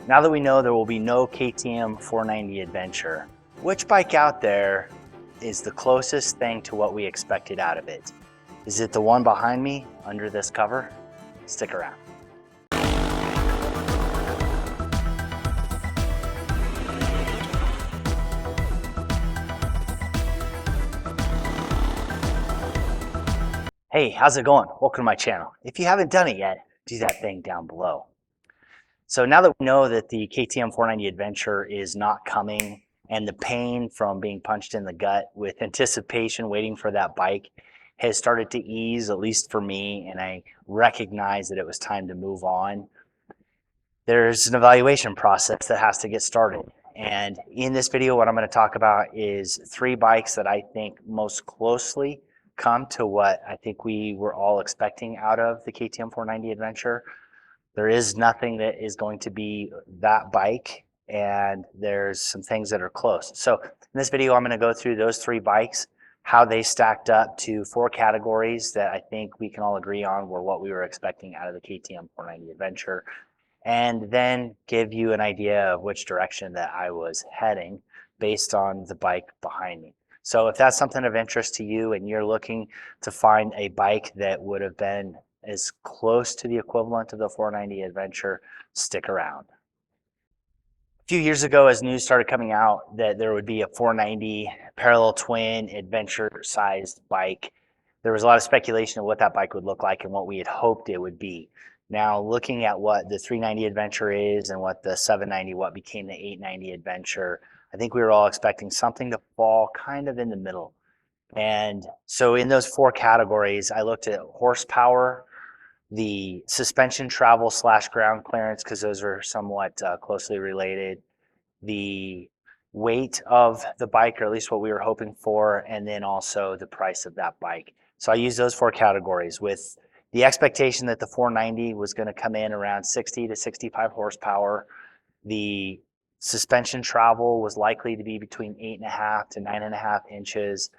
Now that we know there will be no KTM 490 Adventure, which bike out there is the closest thing to what we expected out of it? Is it the one behind me under this cover? Stick around. Hey, how's it going? Welcome to my channel. If you haven't done it yet, do that thing down below. So now that we know that the KTM 490 Adventure is not coming and the pain from being punched in the gut with anticipation waiting for that bike has started to ease, at least for me, and I recognize that it was time to move on, there's an evaluation process that has to get started. And in this video, what I'm going to talk about is 3 bikes that I think most closely come to what I think we were all expecting out of the KTM 490 Adventure. There is nothing that is going to be that bike, and there's some things that are close. So in this video, I'm going to go through those 3 bikes, how they stacked up to 4 categories that I think we can all agree on were what we were expecting out of the KTM 490 Adventure, and then give you an idea of which direction that I was heading based on the bike behind me. So if that's something of interest to you and you're looking to find a bike that would have been as close to the equivalent of the 490 Adventure, stick around. A few years ago, as news started coming out that there would be a 490 parallel twin adventure sized bike, there was a lot of speculation of what that bike would look like and what we had hoped it would be. Now, looking at what the 390 Adventure is and what the 790, what became the 890 Adventure, I think we were all expecting something to fall kind of in the middle. And so in those 4 categories, I looked at horsepower, the suspension travel / ground clearance, because those are somewhat closely related, the weight of the bike, or at least what we were hoping for, and then also the price of that bike. So I used those 4 categories with the expectation that the 490 was going to come in around 60 to 65 horsepower. The suspension travel was likely to be between 8.5 to 9.5 inches.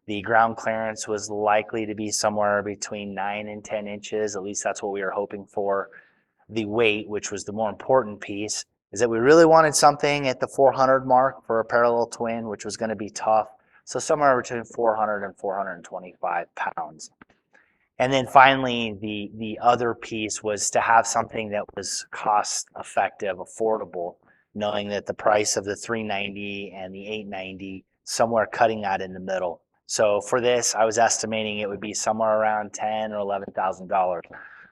The ground clearance was likely to be somewhere between 9 and 10 inches. At least that's what we were hoping for. The weight, which was the more important piece, is that we really wanted something at the 400 mark for a parallel twin, which was going to be tough. So somewhere between 400 and 425 pounds. And then finally, the other piece was to have something that was cost effective, affordable, knowing that the price of the 390 and the 890 somewhere cutting that in the middle. So for this, I was estimating it would be somewhere around $10,000 or $11,000.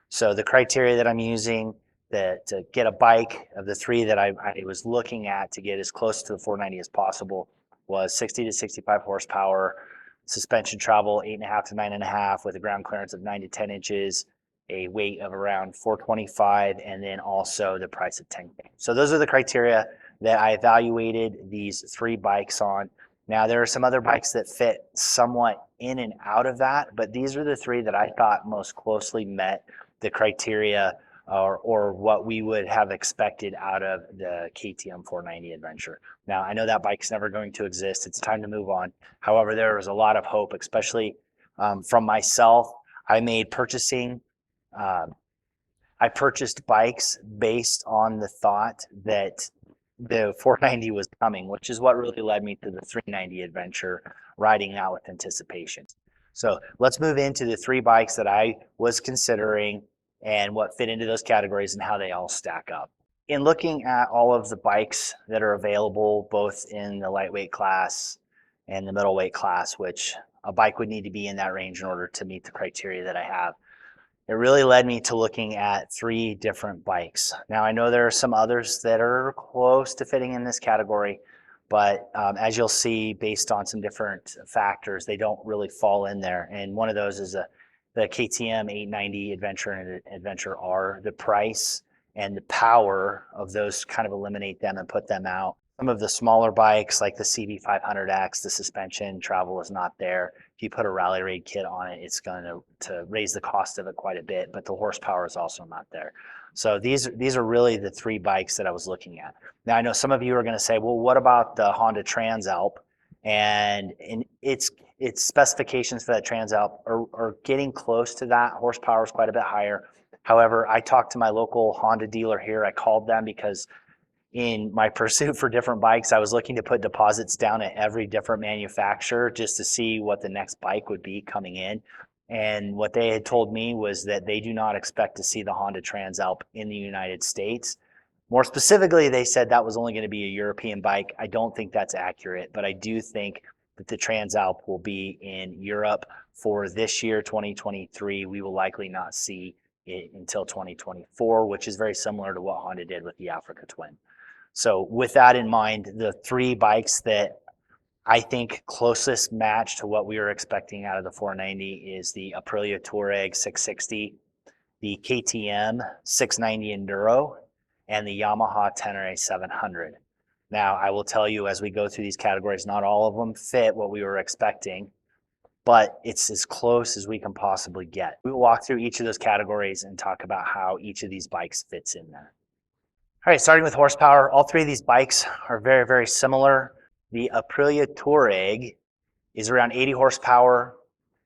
So the criteria that I'm using to get a bike of the 3 that I was looking at to get as close to the 490 as possible was 60 to 65 horsepower, suspension travel 8.5 to 9.5 with a ground clearance of 9 to 10 inches, a weight of around 425, and then also the price of $10,000. So those are the criteria that I evaluated these 3 bikes on. Now there are some other bikes that fit somewhat in and out of that, but these are the 3 that I thought most closely met the criteria or what we would have expected out of the KTM 490 Adventure. Now, I know that bike's never going to exist. It's time to move on. However, there was a lot of hope, especially from myself. I purchased bikes based on the thought that the 490 was coming, which is what really led me to the 390 Adventure, riding out with anticipation. So let's move into the 3 bikes that I was considering and what fit into those categories and how they all stack up. In looking at all of the bikes that are available, both in the lightweight class and the middleweight class, which a bike would need to be in that range in order to meet the criteria that I have, it really led me to looking at 3 different bikes. Now, I know there are some others that are close to fitting in this category, but as you'll see, based on some different factors, they don't really fall in there. And one of those is the KTM 890 Adventure and Adventure R. The price and the power of those kind of eliminate them and put them out. Some of the smaller bikes like the CB500X, the suspension travel is not there. If you put a Rally Raid kit on it, it's going to raise the cost of it quite a bit, but the horsepower is also not there. So these are really the 3 bikes that I was looking at. Now, I know some of you are going to say, well, what about the Honda Transalp? And its specifications for that Transalp are getting close to that. Horsepower is quite a bit higher. However, I talked to my local Honda dealer here. I called them because in my pursuit for different bikes, I was looking to put deposits down at every different manufacturer just to see what the next bike would be coming in. And what they had told me was that they do not expect to see the Honda Transalp in the United States. More specifically, they said that was only going to be a European bike. I don't think that's accurate, but I do think that the Transalp will be in Europe for this year, 2023. We will likely not see it until 2024, which is very similar to what Honda did with the Africa Twin. So with that in mind, the three bikes that I think closest match to what we were expecting out of the 490 is the Aprilla Tuareg 660, the KTM 690 Enduro, and the Yamaha Tenere 700. Now, I will tell you as we go through these categories, not all of them fit what we were expecting, but it's as close as we can possibly get. We will walk through each of those categories and talk about how each of these bikes fits in there. All right, starting with horsepower, all three of these bikes are very, very similar. The Aprilla Tuareg is around 80 horsepower.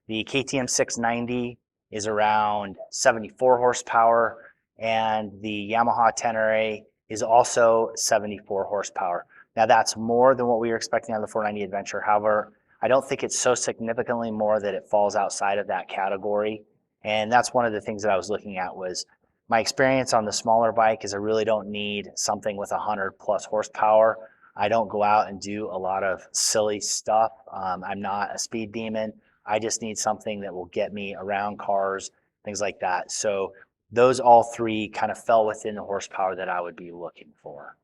The KTM 690 is around 74 horsepower. And the Yamaha Tenere is also 74 horsepower. Now that's more than what we were expecting on the 490 Adventure. However, I don't think it's so significantly more that it falls outside of that category. And that's one of the things that I was looking at was my experience on the smaller bike is I really don't need something with 100 plus horsepower. I don't go out and do a lot of silly stuff. I'm not a speed demon. I just need something that will get me around cars, things like that. So those all three kind of fell within the horsepower that I would be looking for.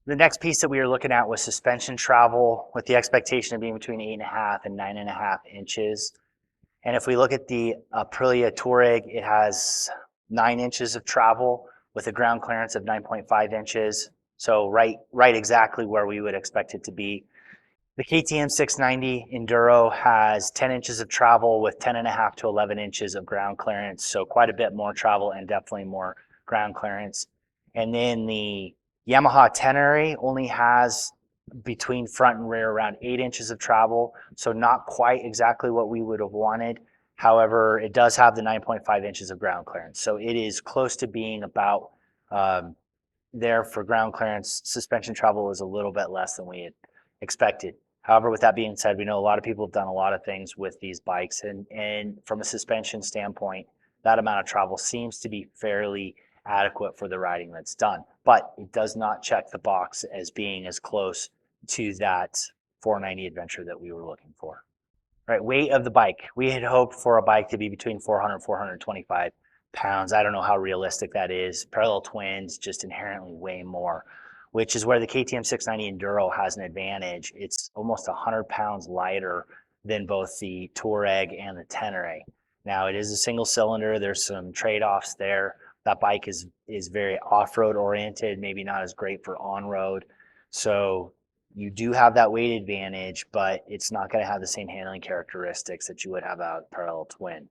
The next piece that we were looking at was suspension travel with the expectation of being between 8.5 and 9.5 inches. And if we look at the Aprilla Tuareg, it has 9 inches of travel with a ground clearance of 9.5 inches. So right exactly where we would expect it to be. The KTM 690 Enduro has 10 inches of travel with 10.5 to 11 inches of ground clearance. So quite a bit more travel and definitely more ground clearance. And then the Yamaha Tenere only has between front and rear around 8 inches of travel. So not quite exactly what we would have wanted. However, it does have the 9.5 inches of ground clearance. So it is close to being about there for ground clearance. Suspension travel is a little bit less than we had expected. However, with that being said, we know a lot of people have done a lot of things with these bikes. And from a suspension standpoint, that amount of travel seems to be fairly adequate for the riding that's done. But it does not check the box as being as close to that 490 Adventure that we were looking for. All right, weight of the bike. We had hoped for a bike to be between 400 and 425 pounds. I don't know how realistic that is. Parallel twins just inherently weigh more, which is where the KTM 690 Enduro has an advantage. It's almost 100 pounds lighter than both the Tuareg and the Tenere. Now, it is a single cylinder. There's some trade-offs there. That bike is very off-road oriented, maybe not as great for on-road. So you do have that weight advantage, but it's not going to have the same handling characteristics that you would have out parallel twin.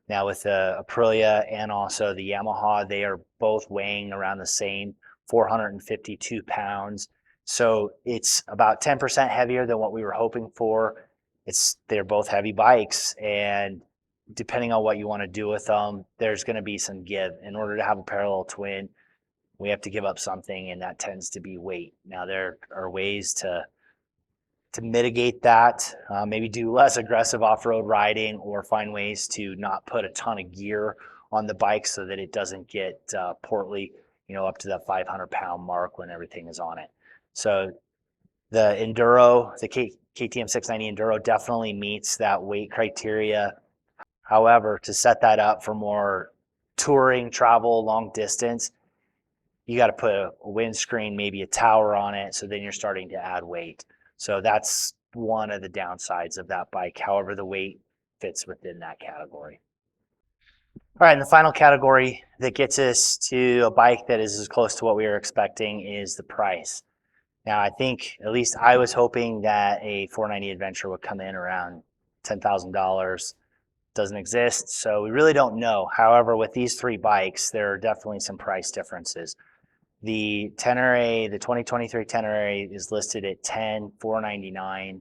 Now with the Aprilia and also the Yamaha, they are both weighing around the same 452 pounds. So it's about 10% heavier than what we were hoping for. They're both heavy bikes, and depending on what you want to do with them, there's going to be some give. In order to have a parallel twin, we have to give up something, and that tends to be weight. Now there are ways to mitigate that, maybe do less aggressive off-road riding or find ways to not put a ton of gear on the bike so that it doesn't get portly, up to that 500-pound mark when everything is on it. So the Enduro, the KTM 690 Enduro definitely meets that weight criteria. However, to set that up for more touring, travel, long distance, you got to put a windscreen, maybe a tower on it, so then you're starting to add weight. So that's one of the downsides of that bike. However, the weight fits within that category. All right, and the final category that gets us to a bike that is as close to what we were expecting is the price. Now, I think, at least I was hoping that a 490 Adventure would come in around $10,000. Doesn't exist, so we really don't know. However, with these three bikes, there are definitely some price differences. The Tenere, the 2023 Tenere is listed at $10,499.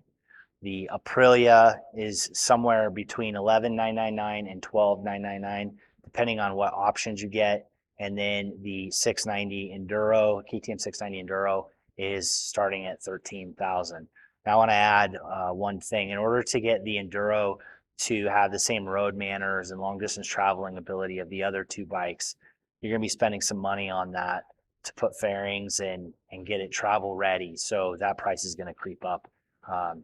The Aprilia is somewhere between $11,999 and $12,999, depending on what options you get. And then the 690 Enduro, KTM 690 Enduro is starting at 13,000. Now I want to add one thing. In order to get the Enduro to have the same road manners and long distance traveling ability of the other two bikes, you're going to be spending some money on that to put fairings and get it travel ready. So that price is going to creep up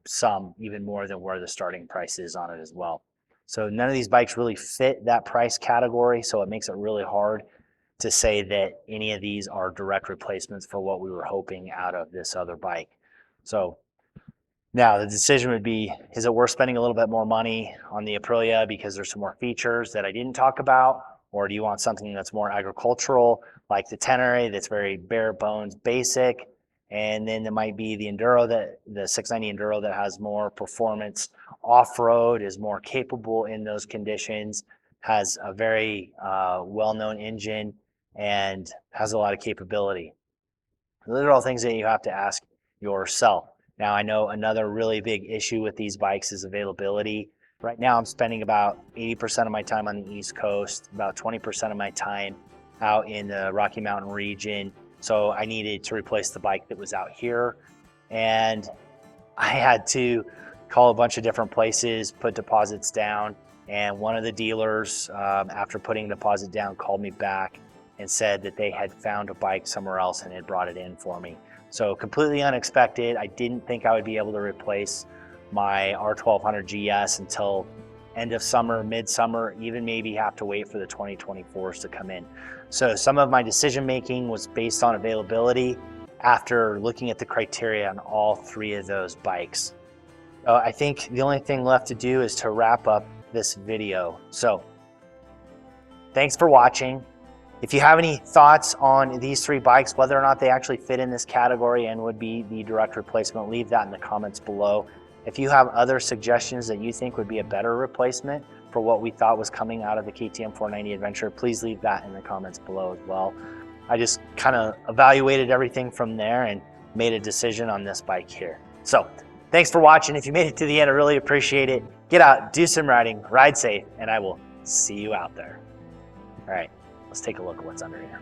some, even more than where the starting price is on it as well. So none of these bikes really fit that price category, so it makes it really hard to say that any of these are direct replacements for what we were hoping out of this other bike. So now the decision would be, is it worth spending a little bit more money on the Aprilla because there's some more features that I didn't talk about? Or do you want something that's more agricultural, like the Tenere, that's very bare bones basic? And then there might be the Enduro, the 690 Enduro, that has more performance off-road, is more capable in those conditions, has a very well-known engine, and has a lot of capability. Those are all things that you have to ask yourself. Now, I know another really big issue with these bikes is availability. Right now, I'm spending about 80% of my time on the East Coast, about 20% of my time out in the Rocky Mountain region. So I needed to replace the bike that was out here. And I had to call a bunch of different places, put deposits down. And one of the dealers, after putting a deposit down, called me back and said that they had found a bike somewhere else and had brought it in for me. So completely unexpected. I didn't think I would be able to replace my R1200GS until end of summer, midsummer, even maybe have to wait for the 2024s to come in. So some of my decision making was based on availability after looking at the criteria on all three of those bikes. I think the only thing left to do is to wrap up this video. So thanks for watching. If you have any thoughts on these three bikes, whether or not they actually fit in this category and would be the direct replacement, leave that in the comments below. If you have other suggestions that you think would be a better replacement for what we thought was coming out of the KTM 490 Adventure, please leave that in the comments below as well. I just kind of evaluated everything from there and made a decision on this bike here. So thanks for watching. If you made it to the end, I really appreciate it. Get out, do some riding, ride safe, and I will see you out there. All right. Let's take a look at what's under here.